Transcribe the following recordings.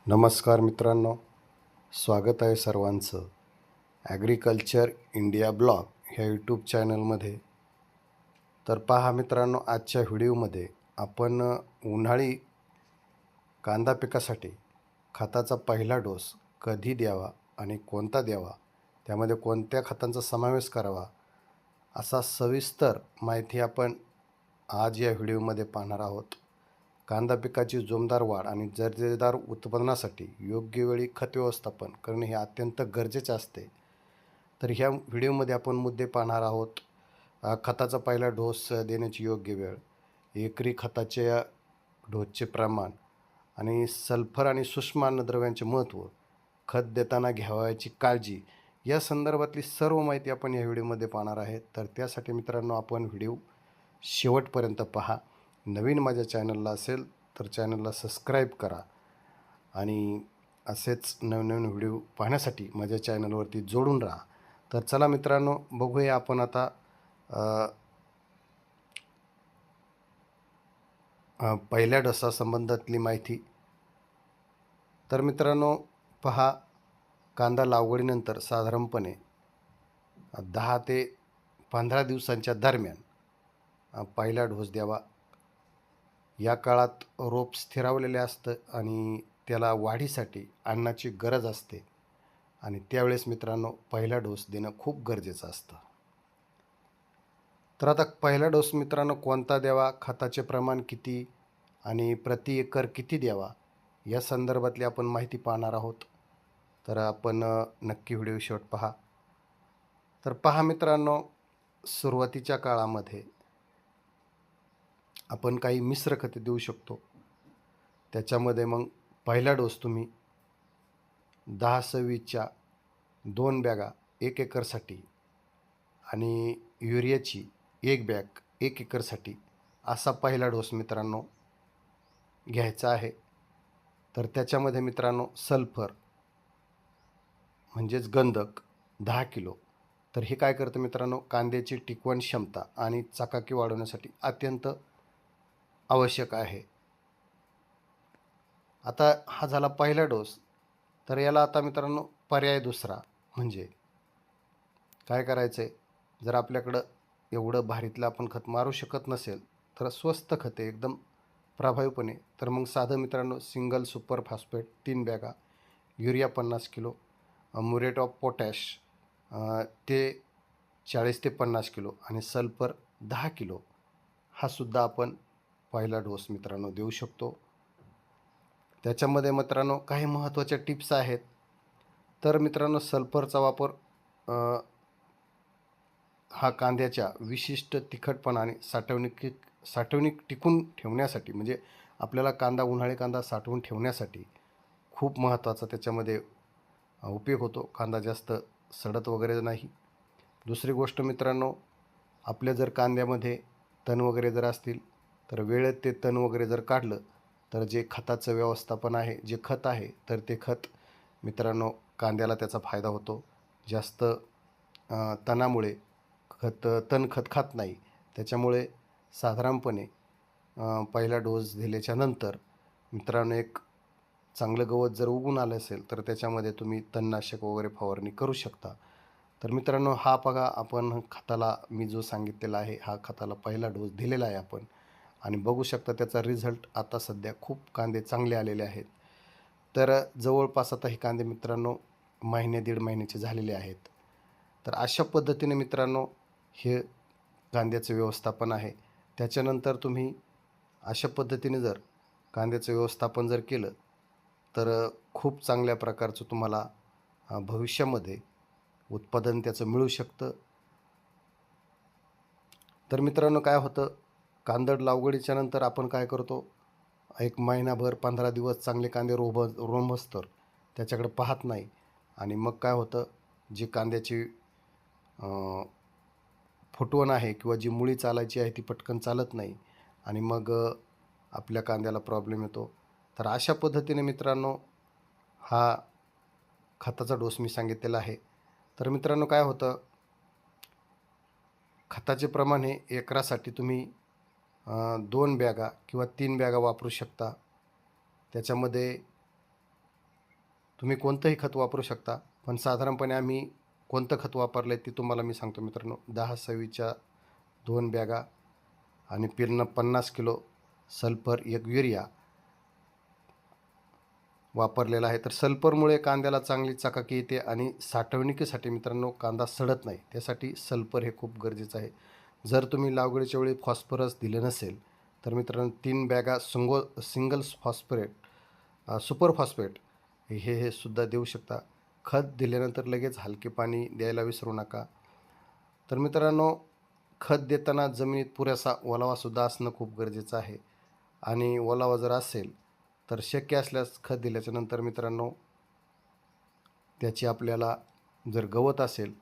नमस्कार मित्रांनो, स्वागत आहे सर्वांचं ॲग्रिकल्चर इंडिया ब्लॉग ह्या यूट्यूब चॅनलमध्ये. तर पहा मित्रांनो, आजच्या व्हिडिओमध्ये आपण उन्हाळी कांदा पिकासाठी खताचा पहिला डोस कधी द्यावा आणि कोणता द्यावा, त्यामध्ये कोणत्या खतांचा समावेश करावा, असा सविस्तर माहिती आपण आज या व्हिडिओमध्ये पाहणार आहोत. कांदा पिकाची जोमदार वाढ आणि दर्जेदार उत्पादनासाठी योग्य वेळी खत व्यवस्थापन करणे हे अत्यंत गरजेचे असते. तर ह्या व्हिडिओमध्ये आपण मुद्दे पाहणार आहोत. खताचा पहिला डोस देण्याची योग्य वेळ, एकरी खताच्या डोसचे प्रमाण आणि सल्फर आणि सूक्ष्म अन्नद्रव्यांचे महत्त्व, खत देताना घ्यावयाची काळजी, या संदर्भातली सर्व माहिती आपण या व्हिडिओमध्ये पाहणार आहे. तर त्यासाठी मित्रांनो, आपण व्हिडिओ शेवटपर्यंत पहा. नवीन माझ्या चॅनलला असेल तर चॅनलला सबस्क्राईब करा आणि असेच नवनवीन व्हिडिओ पाहण्यासाठी माझ्या चॅनलवरती जोडून राहा. तर चला मित्रांनो, बघूया आपण आता पहिल्या डोसासंबंधातली माहिती. तर मित्रांनो पहा, कांदा लागवडीनंतर साधारणपणे 10 ते 15 दिवसांच्या दरम्यान पहिला डोस द्यावा. या काळात रोप स्थिरावलेले असतं आणि त्याला वाढीसाठी अन्नाची गरज असते आणि त्यावेळेस मित्रांनो पहिला डोस देणं खूप गरजेचं असतं. तर आता पहिला डोस मित्रांनो कोणता द्यावा, खताचे प्रमाण किती आणि प्रति एकर किती द्यावा, या संदर्भातली आपण माहिती पाहणार आहोत. तर आपण नक्की व्हिडिओ शेवट पहा. तर पहा मित्रांनो, सुरुवातीच्या काळामध्ये आपण काही मिश्र खते देऊ शकतो. त्याच्यामध्ये मग पहिला डोस तुम्ही 10-26च्या 2 बॅगा 1 एकरसाठी आणि युरियाची 1 बॅग 1 एकरसाठी असा पहिला डोस मित्रांनो घ्यायचा आहे. तर त्याच्यामध्ये मित्रांनो सल्फर म्हणजेच गंधक 10 किलो. तर हे काय करतं मित्रांनो, कांद्याची टिकवण क्षमता आणि चकाकी वाढवण्यासाठी अत्यंत आवश्यक आहे. आता हा झाला पहिला डोस. तर याला आता मित्रांनो पर्याय दुसरा म्हणजे काय करायचं आहे, जर आपल्याकडं एवढं भारीतलं आपण खत मारू शकत नसेल तर स्वस्त खते एकदम प्रभावीपणे, तर मग साधं मित्रांनो सिंगल सुपर फॉस्फेट 3 बॅगा, urea 50 kilo, muriate of potash ते 40 ते 50 किलो आणि सल्फर 10 किलो हा सुद्धा आपण पहिला डोस मित्रांनो देऊ शकतो. त्याच्यामध्ये मित्रांनो काही महत्त्वाच्या टिप्स आहेत. तर मित्रांनो सल्फरचा वापर हा कांद्याच्या विशिष्ट तिखटपणा आणि साठवणूक टिकून ठेवण्यासाठी, म्हणजे आपल्याला उन्हाळी कांदा साठवून ठेवण्यासाठी खूप महत्त्वाचा त्याच्यामध्ये उपयोग होतो. कांदा जास्त सडत वगैरे नाही. दुसरी गोष्ट मित्रांनो, आपल्या जर कांद्यामध्ये तण वगैरे जर असतील तर वेळेत ते तण वगैरे जर काढलं तर जे खताचं व्यवस्थापन आहे, जे खत आहे, तर ते खत मित्रांनो कांद्याला त्याचा फायदा होतो. जास्त तणामुळे तणखत खात नाही. त्याच्यामुळे साधारणपणे पहिला डोस दिल्याच्या नंतर मित्रांनो एक चांगलं गवत जर उगून आलं असेल तर त्याच्यामध्ये तुम्ही तणनाशक वगैरे फवारणी करू शकता. तर मित्रांनो हा बघा, आपण खताला मी जो सांगितलेला आहे हा खताला पहिला डोस दिलेला आहे आपण, आणि बघू शकता त्याचा रिझल्ट आता सध्या खूप कांदे चांगले आलेले आहेत. तर जवळपास आता हे कांदे मित्रांनो महिने 1.5 महिन्याचे झालेले आहेत. तर अशा पद्धतीने मित्रांनो हे कांद्याचं व्यवस्थापन आहे. त्याच्यानंतर तुम्ही अशा पद्धतीने जर कांद्याचं व्यवस्थापन जर केलं तर खूप चांगल्या प्रकारचं तुम्हाला भविष्यामध्ये उत्पादन त्याचं मिळू शकतं. तर मित्रांनो काय होतं, कांदड लागवडीच्या नंतर आपण काय करतो, एक महिनाभर 15 दिवस चांगले कांदे रोमस्तर त्याच्याकडे पाहत नाही आणि मग काय होतं, जी कांद्याची फुटवण आहे किंवा जी मुळी चालायची आहे ती पटकन चालत नाही आणि मग आपल्या कांद्याला प्रॉब्लेम येतो. तर अशा पद्धतीने मित्रांनो हा खताचा डोस मी सांगितलेला आहे. तर मित्रांनो काय होतं, खताचे प्रमाण हे एकरासाठी तुम्ही 2 बॅगा किंवा 3 बॅगा वापरू शकता. त्याच्यामध्ये तुम्ही कोणतंही खत वापरू शकता, पण साधारणपणे आम्ही कोणतं खत वापरलं आहे ते तुम्हाला मी सांगतो मित्रांनो. 10-26च्या 2 बॅगा आणि 50 किलो सल्फर, 1 युरिया वापरलेला आहे. तर सल्फरमुळे कांद्याला चांगली चकाकी येते आणि साठवणुकीसाठी मित्रांनो कांदा सडत नाही. त्यासाठी सल्फर हे खूप गरजेचं आहे. जर तुम्ही लागवडीच्या वेळी फॉस्फरस दिलं नसेल, तर मित्रांनो 3 बॅगा सिंगल फॉस्फरेट सुपर फॉस्फेट हे सुद्धा देऊ शकता. खत दिल्यानंतर लगेच हलके पाणी द्यायला विसरू नका. तर मित्रांनो, खत देताना जमिनीत पुरेसा ओलावासुद्धा असणं खूप गरजेचं आहे आणि ओलावा जर असेल तर शक्य असल्यास खत दिल्याच्यानंतर मित्रांनो त्याची आपल्याला जर गवत असेल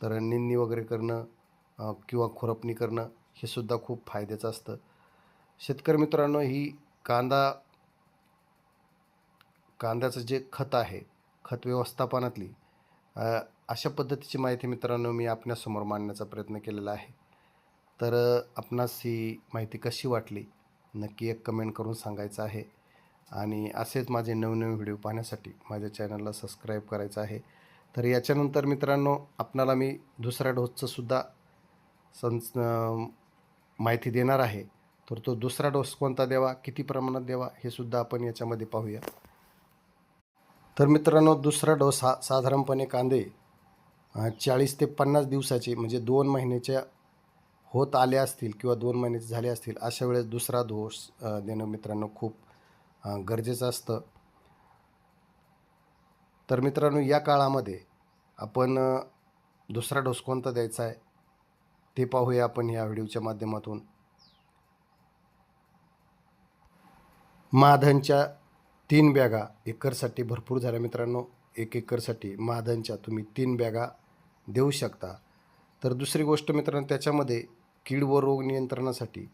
तर निंदणी वगैरे करणं किंवा खुरपणी करणं हे सुद्धा खूप फायद्याचं असतं. शेतकरी मित्रांनो, ही कांद्याचं जे खत आहे, खत व्यवस्थापनातली अशा पद्धतीची माहिती मित्रांनो मी आपल्यासमोर मांडण्याचा प्रयत्न केलेला आहे. तर आपणास ही माहिती कशी वाटली नक्की एक कमेंट करून सांगायचं आहे आणि असेच माझे नवनवीन व्हिडिओ पाहण्यासाठी माझ्या चॅनलला सबस्क्राईब करायचं आहे. तर याच्यानंतर मित्रांनो आपणाला मी दुसऱ्या डोसचं सुद्धा माहिती देणार आहे. तर तो दुसरा डोस कोणता द्यावा, किती प्रमाणात द्यावा हे सुद्धा आपण याच्यामध्ये पाहूया. तर मित्रांनो, दुसरा डोस हा साधारणपणे कांदे 40 ते 50 दिवसाचे म्हणजे 2 महिन्याच्या होत आले असतील किंवा 2 महिन्याचे झाले असतील अशा वेळेस दुसरा डोस देणं मित्रांनो खूप गरजेचं असतं. तर मित्रांनो, या काळामध्ये आपण दुसरा डोस कोणता द्यायचा आहे ते पाहूया आपण या व्हिडिओच्या माध्यमातून. महाधनच्या 3 बॅगा एकरसाठी भरपूर झाल्या मित्रांनो. 1 एकरसाठी महाधनच्या तुम्ही 3 बॅगा देऊ शकता. तर दुसरी गोष्ट मित्रांनो, त्याच्यामध्ये कीड व रोग नियंत्रणासाठी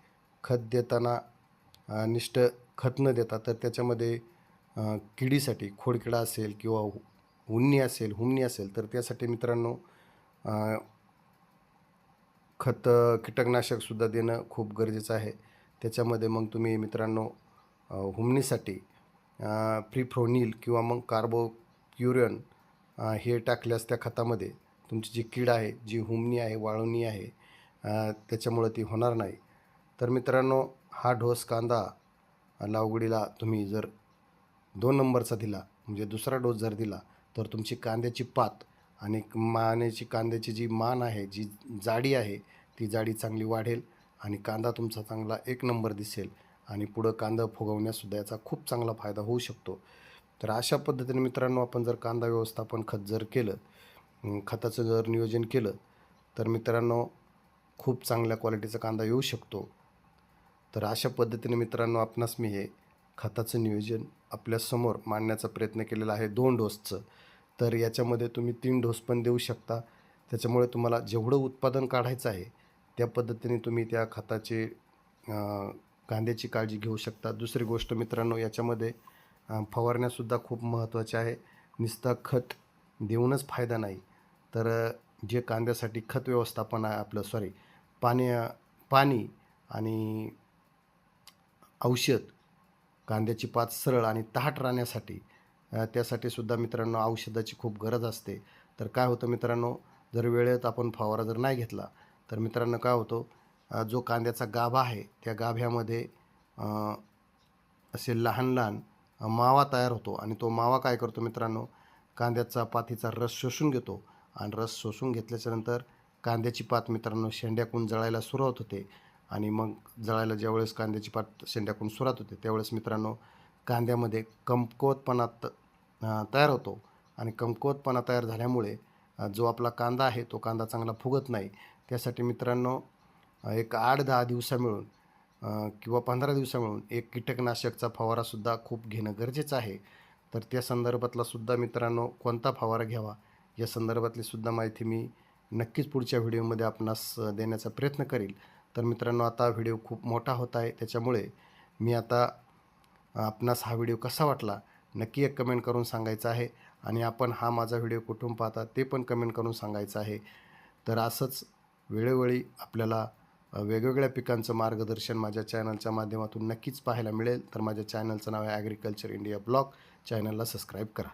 खत देताना खत न देता तर त्याच्यामध्ये किडीसाठी खोडकिडा असेल किंवा उन्नी असेल, हुमणी असेल तर त्यासाठी मित्रांनो कीटकनाशकसुद्धा देणं खूप गरजेचं आहे. त्याच्यामध्ये मग तुम्ही मित्रांनो हुमणीसाठी प्रिफ्रोनिल किंवा मग कार्बोक्युरन हे टाकल्यास त्या खतामध्ये तुमची जी कीड आहे, जी हुमणी आहे, वाळुणी आहे, त्याच्यामुळं ती होणार नाही. तर मित्रांनो, हा डोस कांदा लागवडीला तुम्ही जर 2 नंबरचा दिला म्हणजे दुसरा डोस जर दिला तर तुमची कांद्याची पात आणि कांद्याची जी मान आहे, जी जाडी आहे, ती जाडी चांगली वाढेल आणि कांदा तुमचा चांगला 1 नंबर दिसेल आणि पुढं कांदा फुगवण्यासुद्धा याचा खूप चांगला फायदा होऊ शकतो. तर अशा पद्धतीने मित्रांनो आपण जर कांदा व्यवस्थापन जर केलं, खताचं जर नियोजन केलं तर मित्रांनो खूप चांगल्या क्वालिटीचा कांदा येऊ शकतो. तर अशा पद्धतीने मित्रांनो आपणास मी हे खताचं नियोजन आपल्यासमोर मांडण्याचा प्रयत्न केलेला आहे 2 डोसचं. तर याच्यामध्ये तुम्ही 3 डोस पण देऊ शकता. त्याच्यामुळे तुम्हाला जेवढं उत्पादन काढायचं आहे त्या पद्धतीने तुम्ही त्या खताचे कांद्याची काळजी घेऊ शकता. दुसरी गोष्ट मित्रांनो, याच्यामध्ये फवारण्यासुद्धा खूप महत्त्वाच्या आहे. नुसतं खत देऊनच फायदा नाही. तर जे कांद्यासाठी खत व्यवस्थापन आहे आपलं पाणी आणि औषध कांद्याची पात सरळ आणि ताहट राहण्यासाठी त्यासाठी सुद्धा मित्रांनो औषधाची खूप गरज असते. तर काय होतं मित्रांनो, जर वेळेत आपण फवारा जर नाही घेतला तर मित्रांनो काय होतं, जो कांद्याचा गाभा आहे त्या गाभ्यामध्ये असे लहान लहान मावा तयार होतो आणि तो मावा काय करतो मित्रांनो, कांद्याचा पातीचा रस शोषून घेतो आणि रस शोषून घेतल्याच्यानंतर कांद्याची पात मित्रांनो शेंड्याकून जळायला सुरुवात होते आणि मग जळायला ज्यावेळेस कांद्याची पात शेंड्याकून सुरुवात होते त्यावेळेस मित्रांनो कांद्यामध्ये कमकुवतपणा तयार होतो आणि कमकुवतपणा तयार झाल्यामुळे जो आपला कांदा आहे तो कांदा चांगला फुगत नाही. त्यासाठी मित्रांनो एक 8-10 दिवसा मिळून किंवा 15 दिवसा मिळून एक कीटकनाशकचा फवारासुद्धा खूप घेणं गरजेचं आहे. तर त्या संदर्भातला सुद्धा मित्रांनो कोणता फवारा घ्यावा या संदर्भातली सुद्धा माहिती मी नक्कीच पुढच्या व्हिडिओमध्ये आपणास देण्याचा प्रयत्न करेल. तर मित्रांनो, आता व्हिडिओ खूप मोठा होत आहे त्याच्यामुळे मी आता आपणास हा व्हिडिओ कसा वाटला नक्की एक कमेंट करून सांगायचं आहे आणि आपण हा माझा व्हिडिओ कुठून पाहता ते पण कमेंट करून सांगायचं आहे. तर असंच वेळोवेळी आपल्याला वेगवेगळ्या पिकांचं मार्गदर्शन माझ्या चॅनलच्या माध्यमातून नक्कीच पाहायला मिळेल. तर माझ्या चॅनलचं नाव आहे ॲग्रिकल्चर इंडिया ब्लॉग. चॅनलला सबस्क्राईब करा.